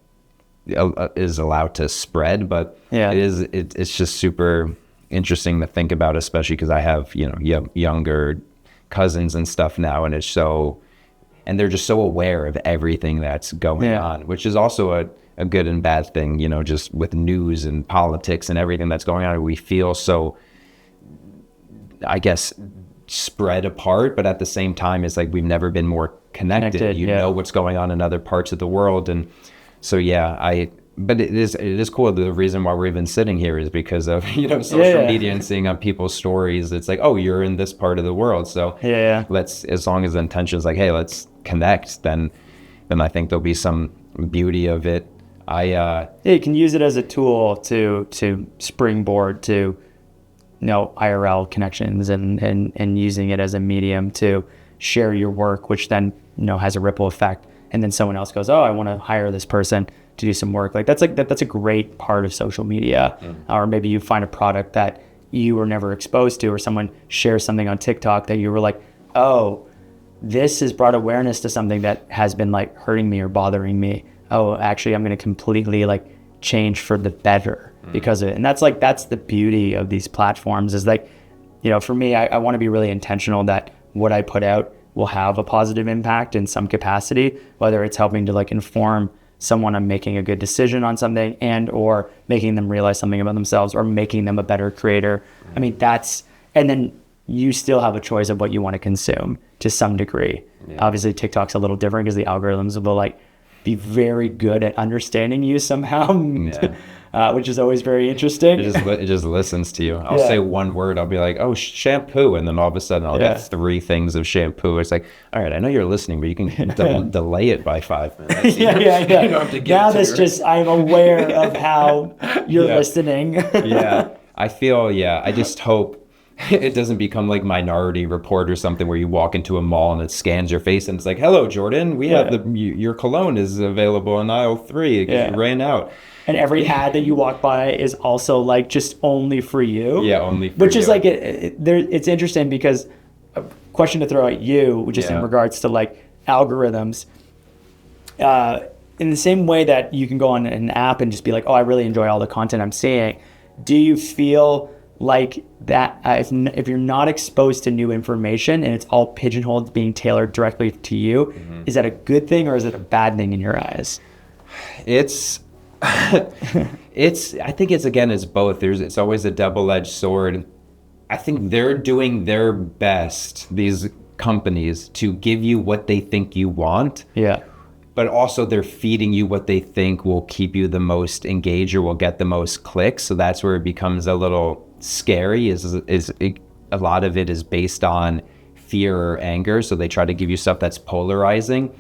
is allowed to spread. But it's just super interesting to think about, especially because I have younger cousins and stuff now, and and they're just so aware of everything that's going on, which is also a good and bad thing, just with news and politics and everything that's going on. We feel so, I guess, spread apart, but at the same time, it's like we've never been more connected. You know what's going on in other parts of the world, and so but it is cool. The reason why we're even sitting here is because of social media and seeing on people's stories. It's like, oh, you're in this part of the world, so let's, as long as the intention is like, hey, let's connect, then I think there'll be some beauty of it. You can use it as a tool to springboard to IRL connections and using it as a medium to share your work, which then has a ripple effect, and then someone else goes, oh, I want to hire this person to do some work. That's a great part of social media. Or maybe you find a product that you were never exposed to, or someone shares something on TikTok that you were like, oh, this has brought awareness to something that has been like hurting me or bothering me. Oh, actually, I'm going to completely like change for the better because of it. And that's the beauty of these platforms, is like, for me, I want to be really intentional that what I put out will have a positive impact in some capacity, whether it's helping to like inform someone on making a good decision on something, and or making them realize something about themselves, or making them a better creator. I mean, and then you still have a choice of what you want to consume to some degree. Obviously TikTok's a little different because the algorithms will like be very good at understanding you somehow, which is always very interesting. It just listens to you. I'll say one word, I'll be like, oh, shampoo, and then all of a sudden I'll get 3 things of shampoo. It's like, all right, I know you're listening, but you can delay it by 5 minutes. You don't have to get I'm aware of how you're listening. I feel, I just hope it doesn't become like Minority Report or something where you walk into a mall and it scans your face and it's like, hello, Jordan, we have your cologne is available in aisle 3 because you ran out. And every ad that you walk by is also like just only for you. Yeah, only for which you. Is like, it's interesting because a question to throw at you, just in regards to like algorithms, in the same way that you can go on an app and just be like, oh, I really enjoy all the content I'm seeing. Do you feel like that if you're not exposed to new information and it's all pigeonholed, being tailored directly to you, is that a good thing or is it a bad thing in your eyes? I think it's both. It's always a double-edged sword. I think they're doing their best, these companies, to give you what they think you want. But also they're feeding you what they think will keep you the most engaged or will get the most clicks. So that's where it becomes a little scary, a lot of it is based on fear or anger. So they try to give you stuff that's polarizing.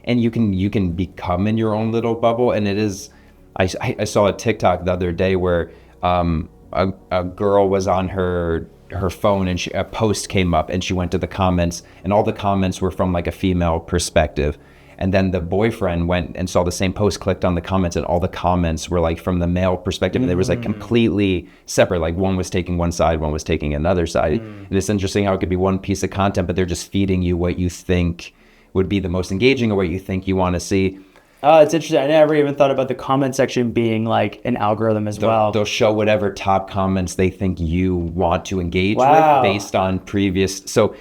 And you can become in your own little bubble. And it is, I saw a TikTok the other day where a girl was on her phone and a post came up and she went to the comments and all the comments were from like a female perspective. And then the boyfriend went and saw the same post, clicked on the comments, and all the comments were like from the male perspective. And it was like completely separate. Like one was taking one side, one was taking another side. And it's interesting how it could be one piece of content, but they're just feeding you what you think would be the most engaging or what you think you want to see. Oh, it's interesting. I never even thought about the comment section being like an algorithm as well. They'll show whatever top comments they think you want to engage with based on previous. So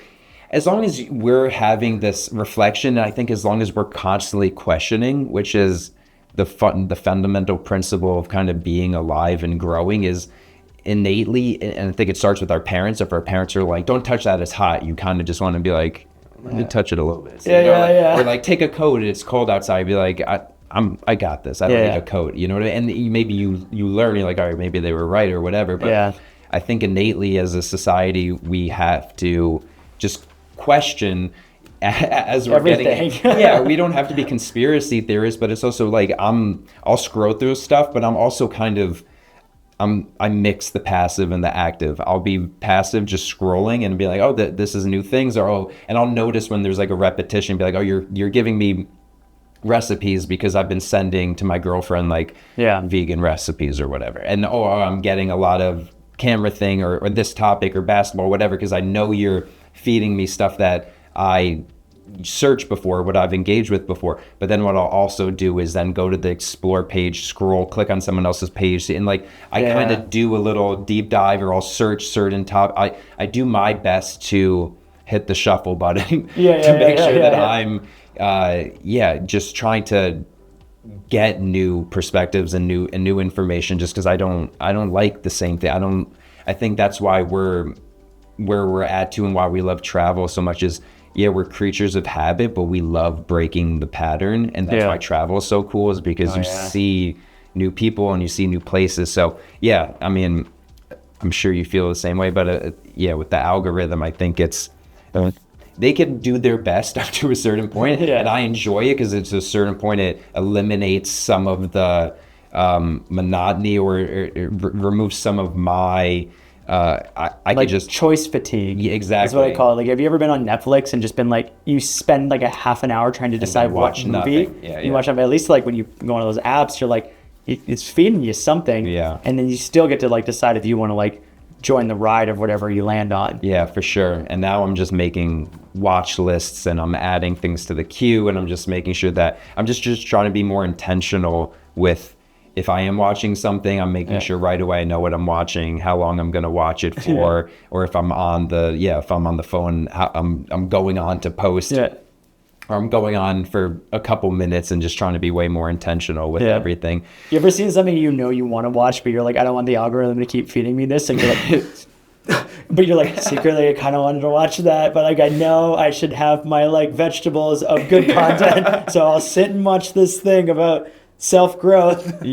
as long as we're having this reflection, and I think as long as we're constantly questioning, which is the fundamental principle of kind of being alive and growing, is innately, and I think it starts with our parents. If our parents are like, don't touch that, it's hot, you kind of just want to be like, let me touch it a little bit. Or like, take a coat, it's cold outside, be like, I got this, I don't need a coat, you know what I mean? And maybe you learn, you're like, all right, maybe they were right or whatever, but I think innately as a society, we have to just question as we're Everything. getting yeah, we don't have to be conspiracy theorists, but it's also like I'll scroll through stuff, but I'm also kind of I mix the passive and the active. I'll be passive just scrolling and be like, oh, this is new things, or oh, and I'll notice when there's like a repetition, be like, oh, you're giving me recipes because I've been sending to my girlfriend like vegan recipes or whatever, and I'm getting a lot of camera thing or this topic or basketball, whatever, because I know you're feeding me stuff that I searched before, what I've engaged with before. But then what I'll also do is then go to the explore page, scroll, click on someone else's page, and like I kind of do a little deep dive, or I'll search certain I do my best to hit the shuffle button to make sure that I'm just trying to get new perspectives and new information, just because I don't like the same thing. I think that's why we're where we're at too, and why we love travel so much is, we're creatures of habit, but we love breaking the pattern. And that's why travel is so cool, is because you see new people and you see new places. So I mean, I'm sure you feel the same way, but with the algorithm, I think it's, they can do their best up to a certain point, and I enjoy it because it's a certain point, it eliminates some of the monotony, or it removes some of my I like could just choice fatigue. Yeah, exactly. That's what I call it. Like, have you ever been on Netflix and just been like, you spend like a half an hour trying to decide what movie you watch? At least like when you go on those apps, you're like, it's feeding you something, and then you still get to like decide if you want to like join the ride of whatever you land on. Yeah, for sure. And now I'm just making watch lists, and I'm adding things to the queue, and I'm just making sure that I'm just trying to be more intentional with, if I am watching something, I'm making sure right away I know what I'm watching, how long I'm going to watch it for, or if I'm on the phone, I'm going on to post, or I'm going on for a couple minutes, and just trying to be way more intentional with everything. You ever seen something you want to watch, but you're like, I don't want the algorithm to keep feeding me this, and you're like, but you're like, secretly I kind of wanted to watch that, but like I know I should have my like vegetables of good content, so I'll sit and watch this thing about self-growth.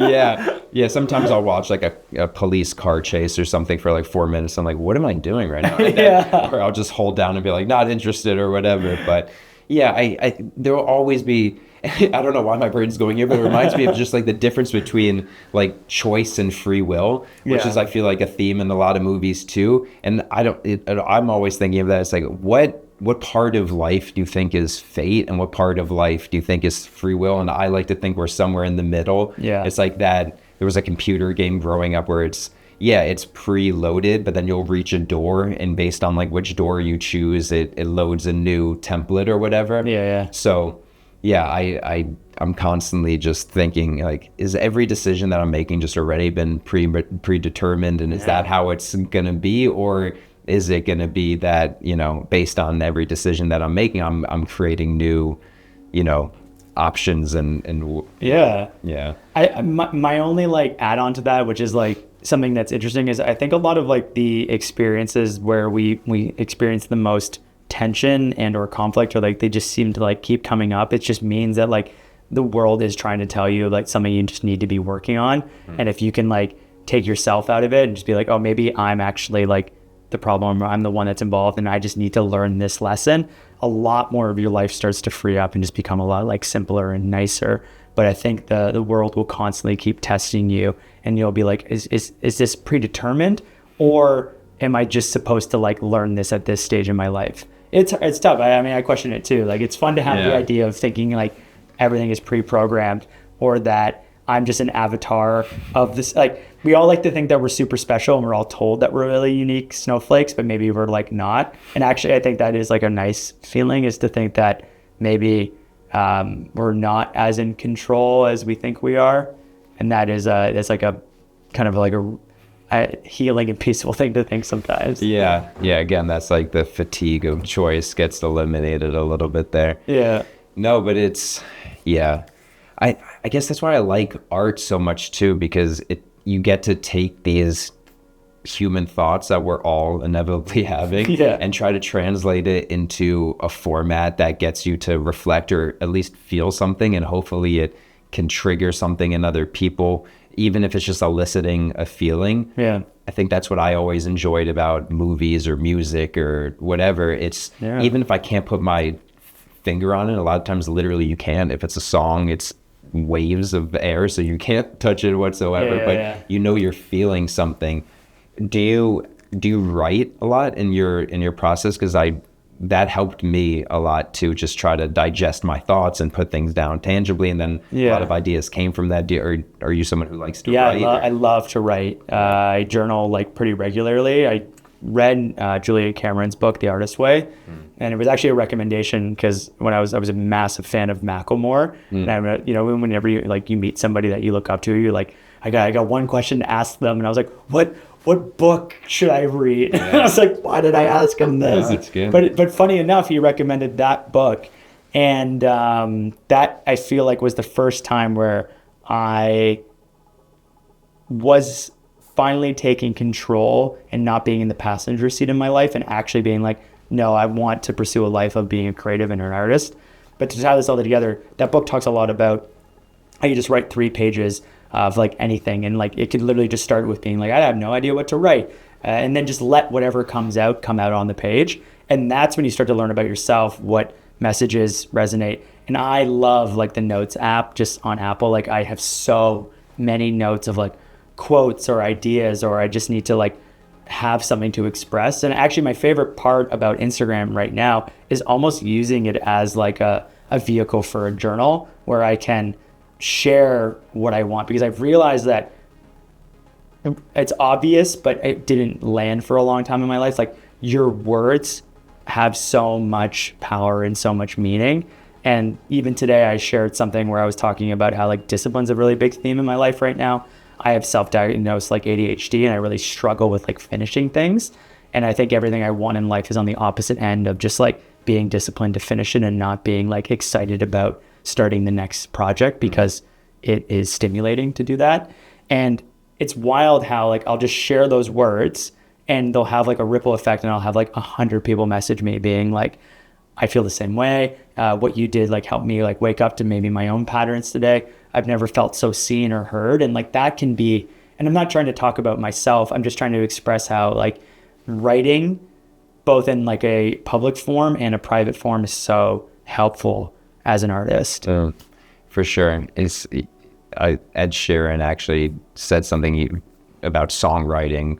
Sometimes I'll watch like a police car chase or something for like 4 minutes. I'm like, what am I doing right now? Or I'll just hold down and be like, not interested or whatever. But I there will always be, I don't know why my brain's going here, but it reminds me of just like the difference between like choice and free will, which is, I feel like, a theme in a lot of movies too. And I'm always thinking of that. It's like, what part of life do you think is fate, and what part of life do you think is free will? And I like to think we're somewhere in the middle. It's like that. There was a computer game growing up where it's preloaded, but then you'll reach a door, and based on like which door you choose, it loads a new template or whatever. So I'm constantly just thinking, like, is every decision that I'm making just already been predetermined, and is that how it's gonna be, or is it going to be that, based on every decision that I'm making, I'm creating new, options and my only like add on to that, which is like something that's interesting, is I think a lot of like the experiences where we experience the most tension and or conflict, or like they just seem to like keep coming up. It just means that like the world is trying to tell you like something you just need to be working on. And if you can like take yourself out of it and just be like, oh, maybe I'm actually like the problem, I'm the one that's involved, and I just need to learn this lesson, a lot more of your life starts to free up and just become a lot like simpler and nicer. But I think the world will constantly keep testing you, and you'll be like, is this predetermined, or am I just supposed to like learn this at this stage in my life? It's tough. I mean, I question it too. Like, it's fun to have the idea of thinking like everything is pre-programmed, or that I'm just an avatar of this. Like, we all like to think that we're super special, and we're all told that we're really unique snowflakes, but maybe we're like not. And actually, I think that is like a nice feeling, is to think that maybe we're not as in control as we think we are. And that is that's like a kind of like a healing and peaceful thing to think sometimes. Again, that's like the fatigue of choice gets eliminated a little bit there. No, but it's I guess that's why I like art so much too, because you get to take these human thoughts that we're all inevitably having and try to translate it into a format that gets you to reflect, or at least feel something, and hopefully it can trigger something in other people, even if it's just eliciting a feeling. I think that's what I always enjoyed about movies or music or whatever. It's even if I can't put my finger on it, a lot of times literally you can't. If it's a song, it's waves of air, so you can't touch it whatsoever, but you know you're feeling something. Do you write a lot in your process? Because that helped me a lot to just try to digest my thoughts and put things down tangibly, and then a lot of ideas came from that. Are you someone who likes to write? I love to write. I journal like pretty regularly. I read Julia Cameron's book, The Artist's Way, and it was actually a recommendation because when I was a massive fan of Macklemore, and whenever you meet somebody that you look up to, you're like, I got one question to ask them, and I was like, what book should I read? I was like, why did I ask him this? That's good. But funny enough, he recommended that book, and that I feel like was the first time where I was finally taking control and not being in the passenger seat in my life and actually being like, no, I want to pursue a life of being a creative and an artist. But to tie this all together, that book talks a lot about how you just write 3 pages of like anything, and like it could literally just start with being like, I have no idea what to write, and then just let whatever come out on the page. And that's when you start to learn about yourself, what messages resonate. And I love like the Notes app just on Apple. Like I have so many notes of like quotes or ideas, or I just need to like have something to express. And actually my favorite part about Instagram right now is almost using it as like a vehicle for a journal where I can share what I want, because I've realized that it's obvious, but it didn't land for a long time in my life. Like your words have so much power and so much meaning. And even today I shared something where I was talking about how like discipline's a really big theme in my life right now. I have self-diagnosed like ADHD, and I really struggle with like finishing things. And I think everything I want in life is on the opposite end of just like being disciplined to finish it and not being like excited about starting the next project because it is stimulating to do that. And it's wild how like I'll just share those words and they'll have like a ripple effect, and I'll have like 100 people message me being like, I feel the same way. What you did like helped me like wake up to maybe my own patterns today. I've never felt so seen or heard. And like that can be, and I'm not trying to talk about myself, I'm just trying to express how like writing both in like a public form and a private form is so helpful as an artist. For sure. Ed Sheeran actually said something about songwriting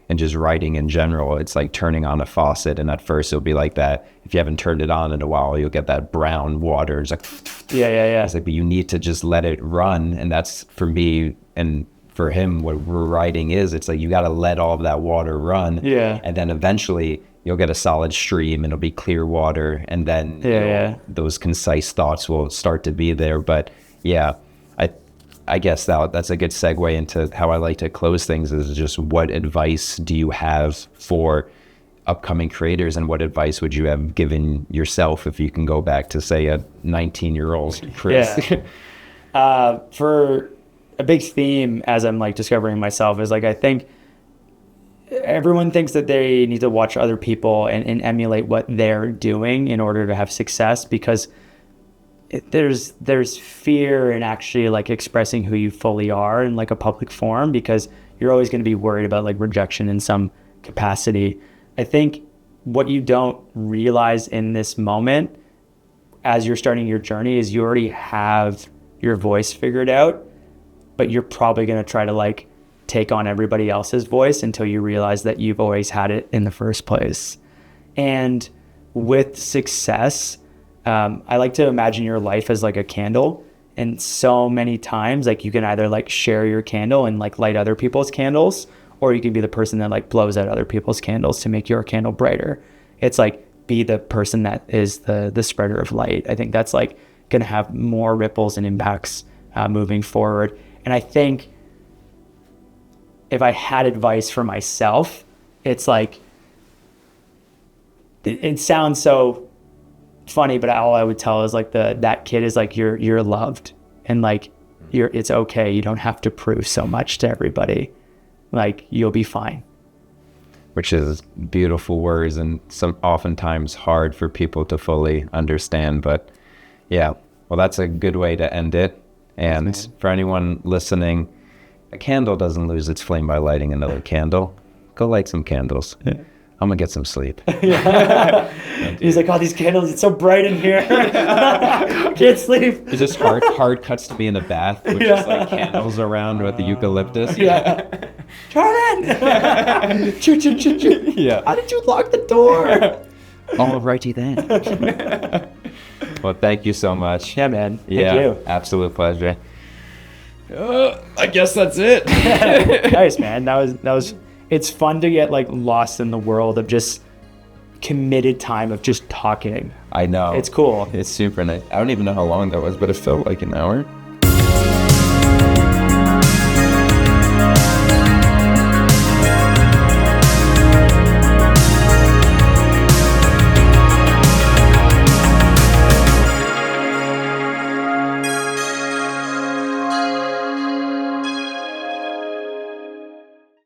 and just writing in general. It's like turning on a faucet, and at first it'll be like that. If you haven't turned it on in a while, you'll get that brown water. It's like, It's like, but you need to just let it run. And that's for me and for him, what writing is. It's like you got to let all of that water run. Yeah. And then eventually you'll get a solid stream, and it'll be clear water, and then those concise thoughts will start to be there. But I guess that's a good segue into how I like to close things, is just what advice do you have for upcoming creators, and what advice would you have given yourself if you can go back to say a 19-year-old Chris? For a big theme as I'm like discovering myself is like, I think everyone thinks that they need to watch other people and emulate what they're doing in order to have success, because there's fear in actually like expressing who you fully are in like a public forum, because you're always going to be worried about like rejection in some capacity. I think what you don't realize in this moment as you're starting your journey is you already have your voice figured out, but you're probably going to try to like take on everybody else's voice until you realize that you've always had it in the first place. And with success, I like to imagine your life as like a candle, and so many times like you can either like share your candle and like light other people's candles, or you can be the person that like blows out other people's candles to make your candle brighter. It's like be the person that is the spreader of light. I think that's like going to have more ripples and impacts moving forward. And I think if I had advice for myself, it's like, it sounds so funny, but all I would tell is like that kid is like, you're loved, and like it's okay. You don't have to prove so much to everybody. Like you'll be fine. Which is beautiful words, and some oftentimes hard for people to fully understand. But yeah, well, that's a good way to end it. And for anyone listening, a candle doesn't lose its flame by lighting another candle. Go light some candles. I'm gonna get some sleep. He's like, oh, these candles, it's so bright in here. Can't sleep. It's just hard cuts to be in the bath with just like candles around with the eucalyptus. Yeah. Jordan! Yeah. How did you lock the door? All righty then. Well, thank you so much. Yeah, man. Yeah, Thank you. absolute pleasure. I guess that's it. Nice, man. That was. It's fun to get like lost in the world of just committed time of just talking. I know. It's cool. It's super nice. I don't even know how long that was, but it felt like an hour.